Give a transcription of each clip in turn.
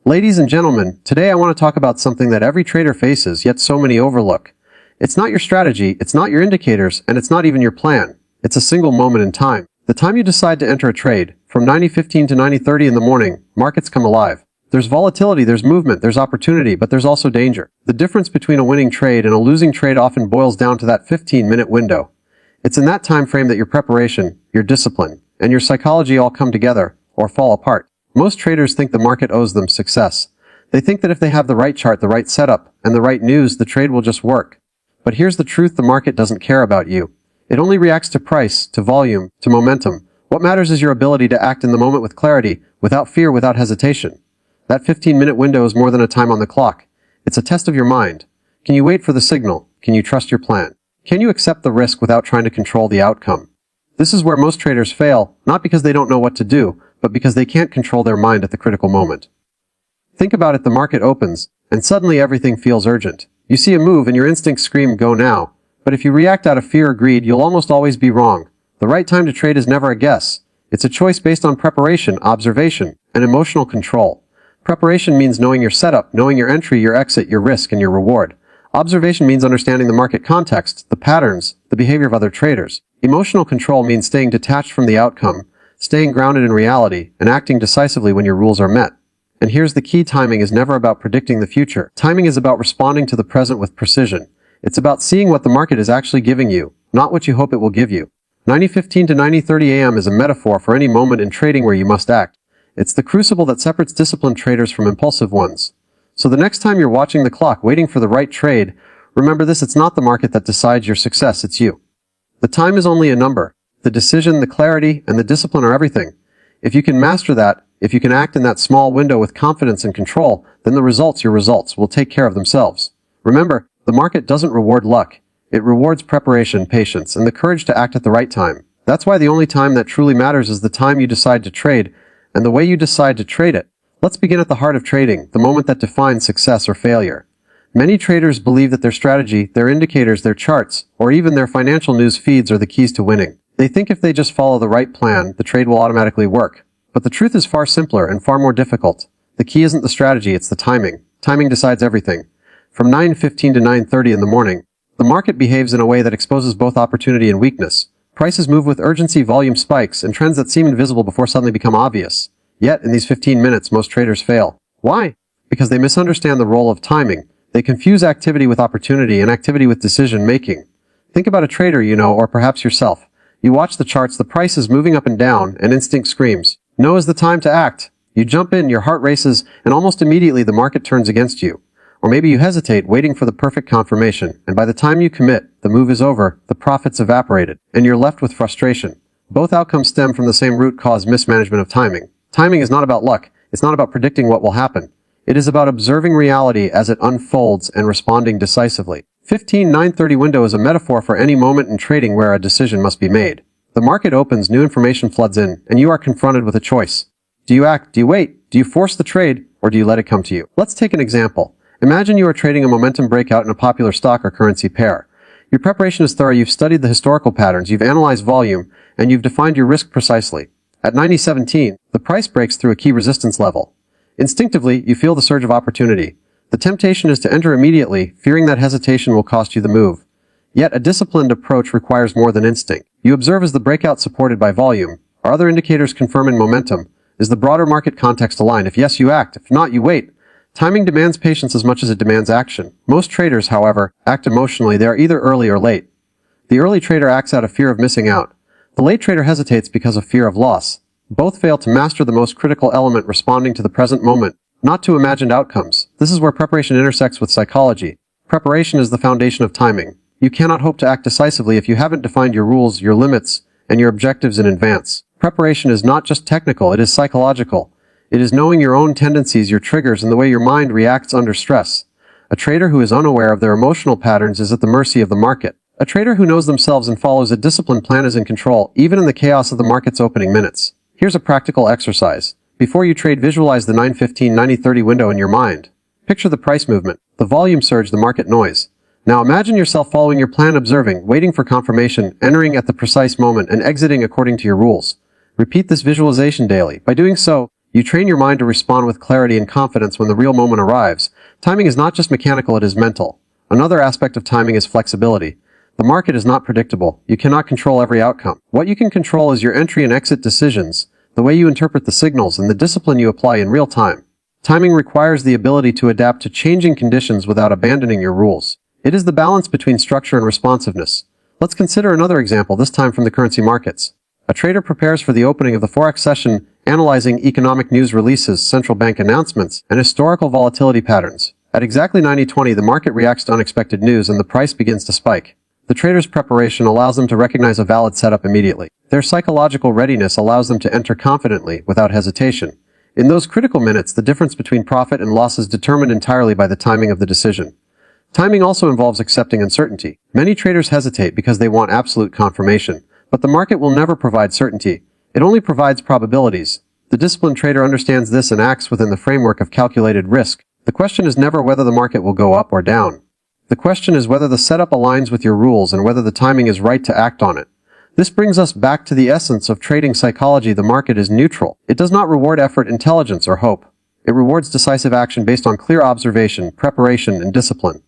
Ladies and gentlemen, today I want to talk about something that every trader faces, yet so many overlook. It's not your strategy, it's not your indicators, and it's not even your plan. It's a single moment in time. The time you decide to enter a trade, from 9:15 to 9:30 in the morning, markets come alive. There's volatility, there's movement, there's opportunity, but there's also danger. The difference between a winning trade and a losing trade often boils down to that 15-minute window. It's in that time frame that your preparation, your discipline, and your psychology all come together, or fall apart. Most traders think the market owes them success. They think that if they have the right chart, the right setup, and the right news, the trade will just work. But here's the truth: the market doesn't care about you. It only reacts to price, to volume, to momentum. What matters is your ability to act in the moment with clarity, without fear, without hesitation. That 15-minute window is more than a time on the clock. It's a test of your mind. Can you wait for the signal? Can you trust your plan? Can you accept the risk without trying to control the outcome? This is where most traders fail, not because they don't know what to do, but because they can't control their mind at the critical moment. Think about it: the market opens, and suddenly everything feels urgent. You see a move and your instincts scream, "Go now." But if you react out of fear or greed, you'll almost always be wrong. The right time to trade is never a guess. It's a choice based on preparation, observation, and emotional control. Preparation means knowing your setup, knowing your entry, your exit, your risk, and your reward. Observation means understanding the market context, the patterns, the behavior of other traders. Emotional control means staying detached from the outcome, staying grounded in reality, and acting decisively when your rules are met. And here's the key: timing is never about predicting the future. Timing is about responding to the present with precision. It's about seeing what the market is actually giving you, not what you hope it will give you. 9:15 to 9:30 a.m. is a metaphor for any moment in trading where you must act. It's the crucible that separates disciplined traders from impulsive ones. So the next time you're watching the clock, waiting for the right trade, remember this: it's not the market that decides your success, it's you. The time is only a number. The decision, the clarity, and the discipline are everything. If you can master that, if you can act in that small window with confidence and control, then the results, your results, will take care of themselves. Remember, the market doesn't reward luck. It rewards preparation, patience, and the courage to act at the right time. That's why the only time that truly matters is the time you decide to trade, and the way you decide to trade it. Let's begin at the heart of trading, the moment that defines success or failure. Many traders believe that their strategy, their indicators, their charts, or even their financial news feeds are the keys to winning. They think if they just follow the right plan, the trade will automatically work. But the truth is far simpler and far more difficult. The key isn't the strategy, it's the timing. Timing decides everything. From 9:15 to 9:30 in the morning, the market behaves in a way that exposes both opportunity and weakness. Prices move with urgency, volume spikes, and trends that seem invisible before suddenly become obvious. Yet, in these 15 minutes, most traders fail. Why? Because they misunderstand the role of timing. They confuse activity with opportunity and activity with decision-making. Think about a trader you know, or perhaps yourself. You watch the charts, the price is moving up and down, and instinct screams, "No is the time to act." You jump in, your heart races, and almost immediately the market turns against you. Or maybe you hesitate, waiting for the perfect confirmation, and by the time you commit, the move is over, the profits evaporated, and you're left with frustration. Both outcomes stem from the same root cause: mismanagement of timing. Timing is not about luck. It's not about predicting what will happen. It is about observing reality as it unfolds and responding decisively. 9:30 window is a metaphor for any moment in trading where a decision must be made. The market opens, new information floods in, and you are confronted with a choice. Do you act? Do you wait? Do you force the trade? Or do you let it come to you? Let's take an example. Imagine you are trading a momentum breakout in a popular stock or currency pair. Your preparation is thorough, you've studied the historical patterns, you've analyzed volume, and you've defined your risk precisely. At 9:17, the price breaks through a key resistance level. Instinctively, you feel the surge of opportunity. The temptation is to enter immediately, fearing that hesitation will cost you the move. Yet a disciplined approach requires more than instinct. You observe: is the breakout supported by volume? Are other indicators confirming momentum? Is the broader market context aligned? If yes, you act. If not, you wait. Timing demands patience as much as it demands action. Most traders, however, act emotionally. They are either early or late. The early trader acts out of fear of missing out. The late trader hesitates because of fear of loss. Both fail to master the most critical element: responding to the present moment, not to imagined outcomes. This is where preparation intersects with psychology. Preparation is the foundation of timing. You cannot hope to act decisively if you haven't defined your rules, your limits, and your objectives in advance. Preparation is not just technical, it is psychological. It is knowing your own tendencies, your triggers, and the way your mind reacts under stress. A trader who is unaware of their emotional patterns is at the mercy of the market. A trader who knows themselves and follows a disciplined plan is in control, even in the chaos of the market's opening minutes. Here's a practical exercise. Before you trade, visualize the 9:15, 9:30 window in your mind. Picture the price movement, the volume surge, the market noise. Now imagine yourself following your plan, observing, waiting for confirmation, entering at the precise moment, and exiting according to your rules. Repeat this visualization daily. By doing so, You train your mind to respond with clarity and confidence when the real moment arrives. Timing is not just mechanical, it is mental. Another aspect of timing is flexibility. The market is not predictable. You cannot control every outcome. What you can control is your entry and exit decisions, the way you interpret the signals, and the discipline you apply in real time. Timing requires the ability to adapt to changing conditions without abandoning your rules. It is the balance between structure and responsiveness. Let's consider another example, this time from the currency markets. A trader prepares for the opening of the Forex session, analyzing economic news releases, central bank announcements, and historical volatility patterns. At exactly 90:20, the market reacts to unexpected news and the price begins to spike. The trader's preparation allows them to recognize a valid setup immediately. Their psychological readiness allows them to enter confidently, without hesitation. In those critical minutes, the difference between profit and loss is determined entirely by the timing of the decision. Timing also involves accepting uncertainty. Many traders hesitate because they want absolute confirmation, but the market will never provide certainty. It only provides probabilities. The disciplined trader understands this and acts within the framework of calculated risk. The question is never whether the market will go up or down. The question is whether the setup aligns with your rules and whether the timing is right to act on it. This brings us back to the essence of trading psychology. The market is neutral. It does not reward effort, intelligence, or hope. It rewards decisive action based on clear observation, preparation, and discipline.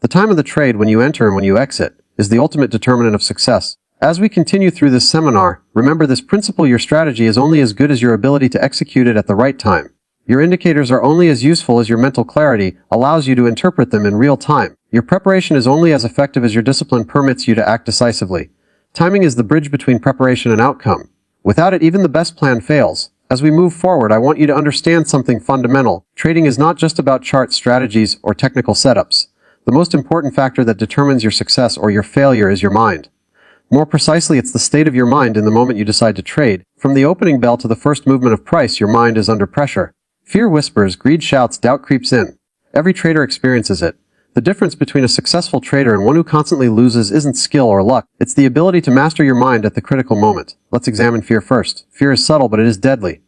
The time of the trade, when you enter and when you exit, is the ultimate determinant of success. As we continue through this seminar, remember this principle: your strategy is only as good as your ability to execute it at the right time. Your indicators are only as useful as your mental clarity allows you to interpret them in real time. Your preparation is only as effective as your discipline permits you to act decisively. Timing is the bridge between preparation and outcome. Without it, even the best plan fails. As we move forward, I want you to understand something fundamental. Trading is not just about chart strategies or technical setups. The most important factor that determines your success or your failure is your mind. More precisely, it's the state of your mind in the moment you decide to trade. From the opening bell to the first movement of price, your mind is under pressure. Fear whispers, greed shouts, doubt creeps in. Every trader experiences it. The difference between a successful trader and one who constantly loses isn't skill or luck. It's the ability to master your mind at the critical moment. Let's examine fear first. Fear is subtle, but it is deadly.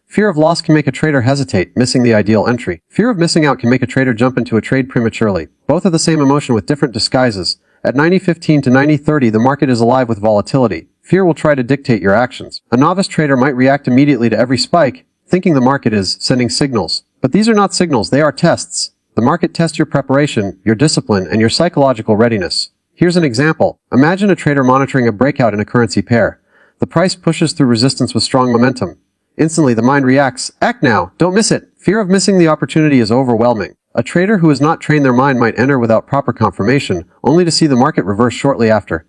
Fear of loss can make a trader hesitate, missing the ideal entry. Fear of missing out can make a trader jump into a trade prematurely. Both are the same emotion with different disguises. At 90:15 to 90:30, the market is alive with volatility. Fear will try to dictate your actions. A novice trader might react immediately to every spike, thinking the market is sending signals. But these are not signals, they are tests. The market tests your preparation, your discipline, and your psychological readiness. Here's an example. Imagine a trader monitoring a breakout in a currency pair. The price pushes through resistance with strong momentum. Instantly, the mind reacts, act now, don't miss it. Fear of missing the opportunity is overwhelming. A trader who has not trained their mind might enter without proper confirmation, only to see the market reverse shortly after.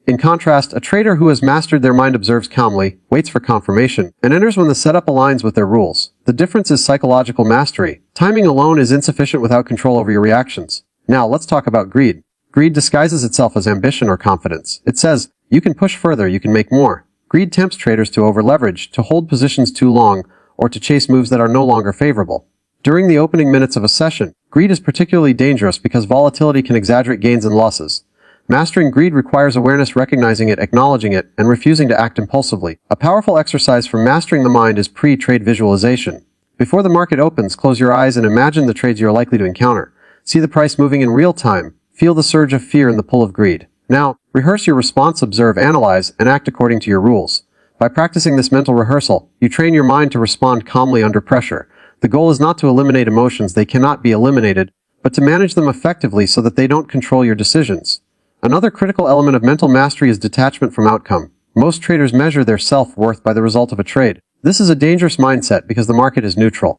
In contrast, a trader who has mastered their mind observes calmly, waits for confirmation, and enters when the setup aligns with their rules. The difference is psychological mastery. Timing alone is insufficient without control over your reactions. Now, let's talk about greed. Greed disguises itself as ambition or confidence. It says, you can push further, you can make more. Greed tempts traders to over-leverage, to hold positions too long, or to chase moves that are no longer favorable. During the opening minutes of a session, greed is particularly dangerous because volatility can exaggerate gains and losses. Mastering greed requires awareness, recognizing it, acknowledging it, and refusing to act impulsively. A powerful exercise for mastering the mind is pre-trade visualization. Before the market opens, close your eyes and imagine the trades you are likely to encounter. See the price moving in real time. Feel the surge of fear and the pull of greed. Now, rehearse your response, observe, analyze, and act according to your rules. By practicing this mental rehearsal, you train your mind to respond calmly under pressure. The goal is not to eliminate emotions, they cannot be eliminated, but to manage them effectively so that they don't control your decisions. Another critical element of mental mastery is detachment from outcome. Most traders measure their self-worth by the result of a trade. This is a dangerous mindset because the market is neutral.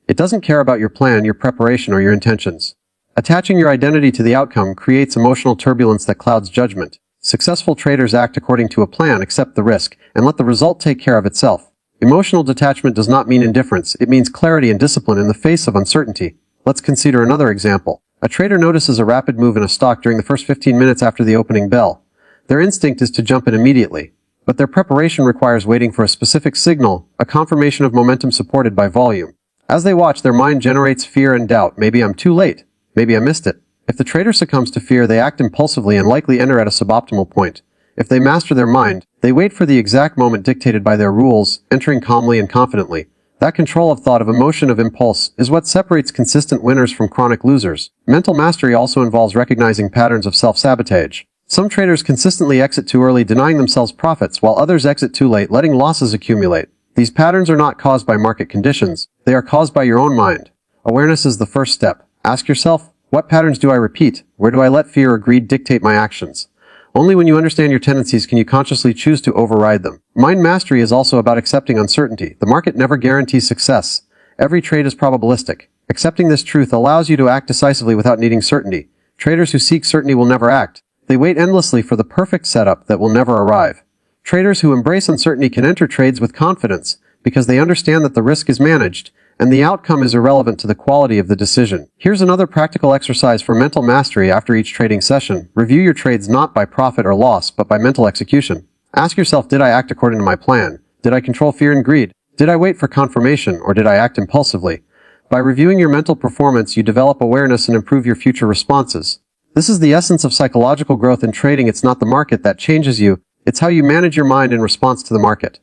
It doesn't care about your plan, your preparation, or your intentions. Attaching your identity to the outcome creates emotional turbulence that clouds judgment. Successful traders act according to a plan, accept the risk, and let the result take care of itself. Emotional detachment does not mean indifference, it means clarity and discipline in the face of uncertainty. Let's consider another example. A trader notices a rapid move in a stock during the first 15 minutes after the opening bell. Their instinct is to jump in immediately, but their preparation requires waiting for a specific signal, a confirmation of momentum supported by volume. As they watch, their mind generates fear and doubt. Maybe I'm too late. Maybe I missed it. If the trader succumbs to fear, they act impulsively and likely enter at a suboptimal point. If they master their mind, they wait for the exact moment dictated by their rules, entering calmly and confidently. That control of thought, of emotion, of impulse, is what separates consistent winners from chronic losers. Mental mastery also involves recognizing patterns of self-sabotage. Some traders consistently exit too early, denying themselves profits, while others exit too late, letting losses accumulate. These patterns are not caused by market conditions. They are caused by your own mind. Awareness is the first step. Ask yourself, what patterns do I repeat? Where do I let fear or greed dictate my actions? Only when you understand your tendencies can you consciously choose to override them. Mind mastery is also about accepting uncertainty. The market never guarantees success. Every trade is probabilistic. Accepting this truth allows you to act decisively without needing certainty. Traders who seek certainty will never act. They wait endlessly for the perfect setup that will never arrive. Traders who embrace uncertainty can enter trades with confidence because they understand that the risk is managed and the outcome is irrelevant to the quality of the decision. Here's another practical exercise for mental mastery after each trading session. Review your trades not by profit or loss, but by mental execution. Ask yourself, did I act according to my plan? Did I control fear and greed? Did I wait for confirmation, or did I act impulsively? By reviewing your mental performance, you develop awareness and improve your future responses. This is the essence of psychological growth in trading. It's not the market that changes you, it's how you manage your mind in response to the market.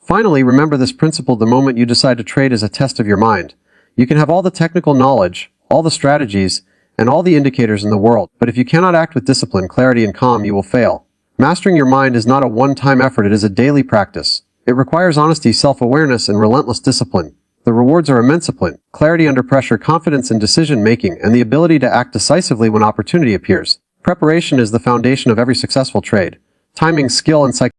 Finally, remember this principle: the moment you decide to trade is a test of your mind. You can have all the technical knowledge, all the strategies, and all the indicators in the world, but if you cannot act with discipline, clarity, and calm, you will fail. Mastering your mind is not a one-time effort, it is a daily practice. It requires honesty, self-awareness, and relentless discipline. The rewards are immense: clarity under pressure, confidence in decision-making, and the ability to act decisively when opportunity appears. Preparation is the foundation of every successful trade. Timing, skill, and psychology